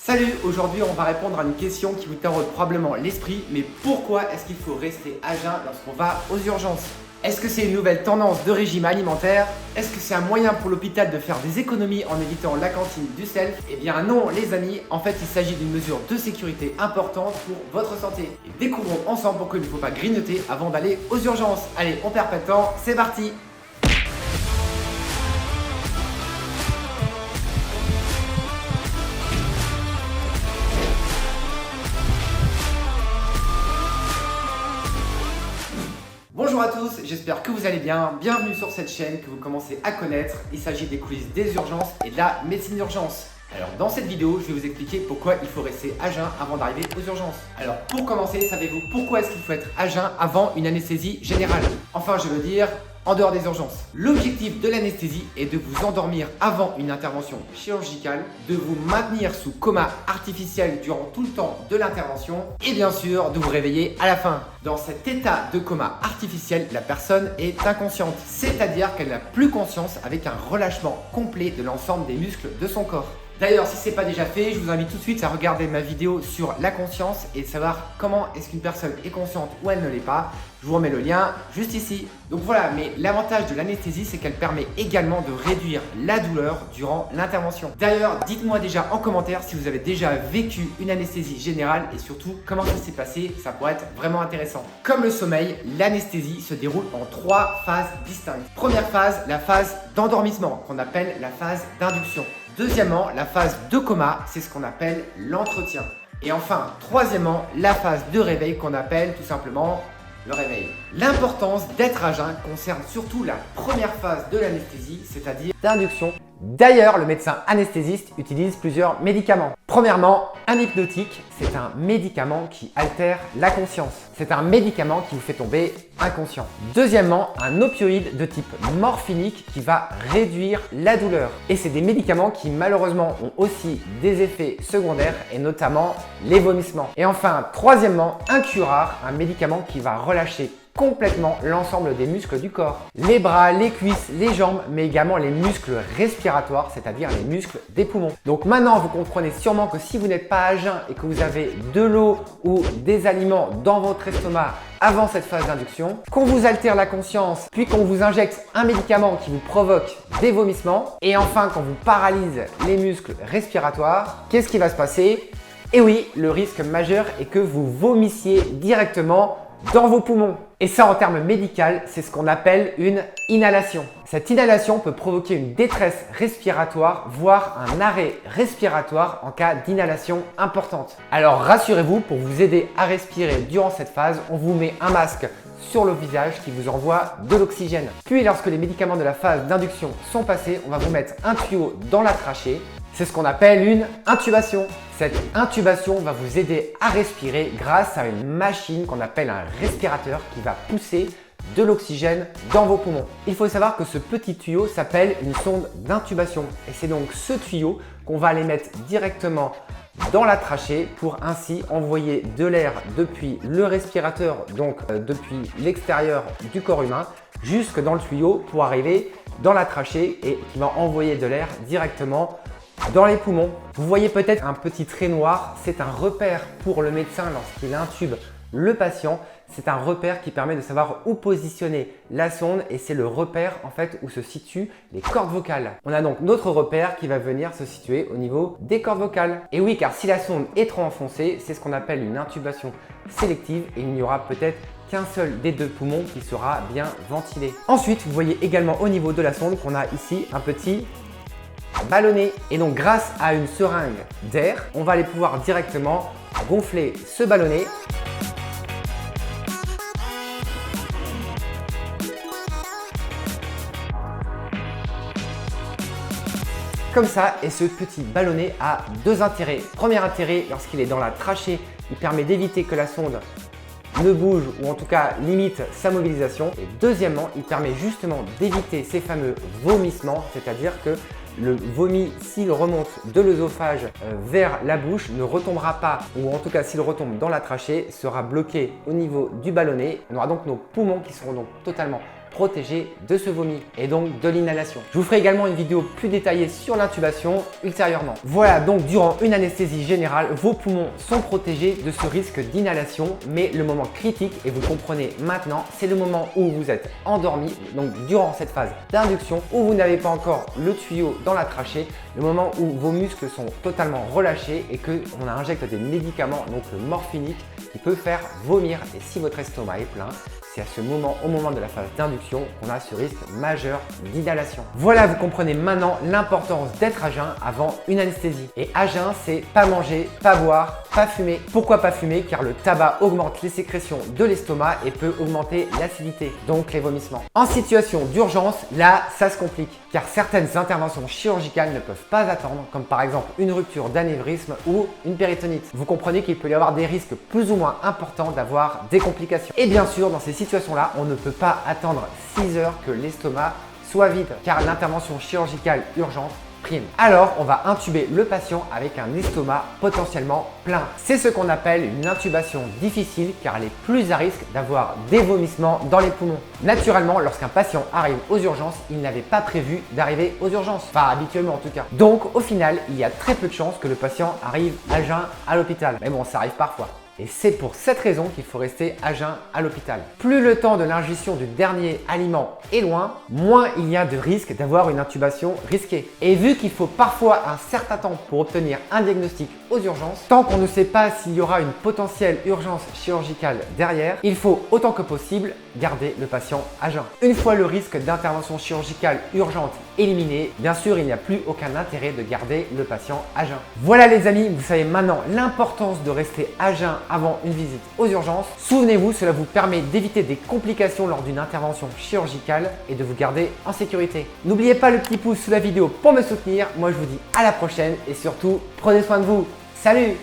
Salut, aujourd'hui on va répondre à une question qui vous taraude probablement l'esprit, mais pourquoi est-ce qu'il faut rester à jeun lorsqu'on va aux urgences? Est-ce que c'est une nouvelle tendance de régime alimentaire? Est-ce que c'est un moyen pour l'hôpital de faire des économies en évitant la cantine du self? Eh bien non les amis, en fait il s'agit d'une mesure de sécurité importante pour votre santé. Et découvrons ensemble pourquoi il ne faut pas grignoter avant d'aller aux urgences. Allez, on perd pas de temps, c'est parti! Bonjour à tous, j'espère que vous allez bien. Bienvenue sur cette chaîne que vous commencez à connaître. Il s'agit des coulisses des urgences et de la médecine d'urgence. Alors dans cette vidéo, je vais vous expliquer pourquoi il faut rester à jeun avant d'arriver aux urgences. Alors pour commencer, savez-vous pourquoi est-ce qu'il faut être à jeun avant une anesthésie générale? Enfin, je veux dire, en dehors des urgences. L'objectif de l'anesthésie est de vous endormir avant une intervention chirurgicale, de vous maintenir sous coma artificiel durant tout le temps de l'intervention et bien sûr de vous réveiller à la fin. Dans cet état de coma artificiel, la personne est inconsciente, c'est-à-dire qu'elle n'a plus conscience avec un relâchement complet de l'ensemble des muscles de son corps. D'ailleurs, si ce n'est pas déjà fait, je vous invite tout de suite à regarder ma vidéo sur la conscience et savoir comment est-ce qu'une personne est consciente ou elle ne l'est pas. Je vous remets le lien juste ici. Donc voilà, mais l'avantage de l'anesthésie, c'est qu'elle permet également de réduire la douleur durant l'intervention. D'ailleurs, dites-moi déjà en commentaire si vous avez déjà vécu une anesthésie générale et surtout comment ça s'est passé, ça pourrait être vraiment intéressant. Comme le sommeil, l'anesthésie se déroule en 3 phases distinctes. Première phase, la phase d'endormissement qu'on appelle la phase d'induction. Deuxièmement, la phase de coma, c'est ce qu'on appelle l'entretien. Et enfin, troisièmement, la phase de réveil qu'on appelle tout simplement le réveil. L'importance d'être à jeun concerne surtout la première phase de l'anesthésie, c'est-à-dire l'induction. D'ailleurs, le médecin anesthésiste utilise plusieurs médicaments. Premièrement, un hypnotique, c'est un médicament qui altère la conscience. C'est un médicament qui vous fait tomber inconscient. Deuxièmement, un opioïde de type morphinique qui va réduire la douleur. Et c'est des médicaments qui malheureusement ont aussi des effets secondaires et notamment les vomissements. Et enfin, troisièmement, un curare, un médicament qui va relâcher complètement l'ensemble des muscles du corps. Les bras, les cuisses, les jambes, mais également les muscles respiratoires, c'est-à-dire les muscles des poumons. Donc maintenant, vous comprenez sûrement que si vous n'êtes pas à jeun et que vous avez de l'eau ou des aliments dans votre estomac avant cette phase d'induction, qu'on vous altère la conscience, puis qu'on vous injecte un médicament qui vous provoque des vomissements, et enfin qu'on vous paralyse les muscles respiratoires, qu'est-ce qui va se passer? Et oui, le risque majeur est que vous vomissiez directement dans vos poumons. Et ça, en termes médicaux, c'est ce qu'on appelle une inhalation. Cette inhalation peut provoquer une détresse respiratoire, voire un arrêt respiratoire en cas d'inhalation importante. Alors rassurez-vous, pour vous aider à respirer durant cette phase, on vous met un masque sur le visage qui vous envoie de l'oxygène. Puis lorsque les médicaments de la phase d'induction sont passés, on va vous mettre un tuyau dans la trachée. C'est ce qu'on appelle une intubation. Cette intubation va vous aider à respirer grâce à une machine qu'on appelle un respirateur qui va pousser de l'oxygène dans vos poumons. Il faut savoir que ce petit tuyau s'appelle une sonde d'intubation et c'est donc ce tuyau qu'on va aller mettre directement dans la trachée pour ainsi envoyer de l'air depuis le respirateur, donc depuis l'extérieur du corps humain, jusque dans le tuyau pour arriver dans la trachée et qui va envoyer de l'air directement dans les poumons. Vous voyez peut-être un petit trait noir, c'est un repère pour le médecin lorsqu'il intube le patient. C'est un repère qui permet de savoir où positionner la sonde et c'est le repère en fait où se situent les cordes vocales. On a donc notre repère qui va venir se situer au niveau des cordes vocales. Et oui, car si la sonde est trop enfoncée, c'est ce qu'on appelle une intubation sélective et il n'y aura peut-être qu'un seul des deux poumons qui sera bien ventilé. Ensuite, vous voyez également au niveau de la sonde qu'on a ici un petit ballonnet. Et donc grâce à une seringue d'air, on va aller pouvoir directement gonfler ce ballonnet. Comme ça, et ce petit ballonnet a deux intérêts. Premier intérêt, lorsqu'il est dans la trachée, il permet d'éviter que la sonde ne bouge ou en tout cas limite sa mobilisation. Et deuxièmement, il permet justement d'éviter ces fameux vomissements, c'est-à-dire que le vomi, s'il remonte de l'œsophage vers la bouche, ne retombera pas, ou en tout cas s'il retombe dans la trachée, sera bloqué au niveau du ballonnet. On aura donc nos poumons qui seront donc totalement protéger de ce vomi et donc de l'inhalation. Je vous ferai également une vidéo plus détaillée sur l'intubation ultérieurement. Voilà, donc durant une anesthésie générale, vos poumons sont protégés de ce risque d'inhalation, mais le moment critique, et vous comprenez maintenant, c'est le moment où vous êtes endormi, donc durant cette phase d'induction, où vous n'avez pas encore le tuyau dans la trachée, le moment où vos muscles sont totalement relâchés et qu'on injecte des médicaments, donc le morphinique, qui peut faire vomir. Et si votre estomac est plein, c'est à ce moment, au moment de la phase d'induction, qu'on a ce risque majeur d'inhalation. Voilà, vous comprenez maintenant l'importance d'être à jeun avant une anesthésie. Et à jeun, c'est pas manger, pas boire, pas fumer. Pourquoi pas fumer? Car le tabac augmente les sécrétions de l'estomac et peut augmenter l'acidité, donc les vomissements. En situation d'urgence, là, ça se complique, car certaines interventions chirurgicales ne peuvent pas attendre, comme par exemple une rupture d'anévrisme ou une péritonite. Vous comprenez qu'il peut y avoir des risques plus ou moins importants d'avoir des complications. Et bien sûr, dans ces situations-là, on ne peut pas attendre 6 heures que l'estomac soit vide, car l'intervention chirurgicale urgente prime. Alors, on va intuber le patient avec un estomac potentiellement plein. C'est ce qu'on appelle une intubation difficile, car elle est plus à risque d'avoir des vomissements dans les poumons. Naturellement, lorsqu'un patient arrive aux urgences, il n'avait pas prévu d'arriver aux urgences, pas habituellement en tout cas. Donc, au final, il y a très peu de chances que le patient arrive à jeun à l'hôpital. Mais bon, ça arrive parfois. Et c'est pour cette raison qu'il faut rester à jeun à l'hôpital. Plus le temps de l'ingestion du dernier aliment est loin, moins il y a de risque d'avoir une intubation risquée. Et vu qu'il faut parfois un certain temps pour obtenir un diagnostic aux urgences, tant qu'on ne sait pas s'il y aura une potentielle urgence chirurgicale derrière, il faut autant que possible garder le patient à jeun. Une fois le risque d'intervention chirurgicale urgente éliminé, bien sûr, il n'y a plus aucun intérêt de garder le patient à jeun. Voilà les amis, vous savez maintenant l'importance de rester à jeun avant une visite aux urgences. Souvenez-vous, cela vous permet d'éviter des complications lors d'une intervention chirurgicale et de vous garder en sécurité. N'oubliez pas le petit pouce sous la vidéo pour me soutenir. Moi, je vous dis à la prochaine et surtout, prenez soin de vous. Salut!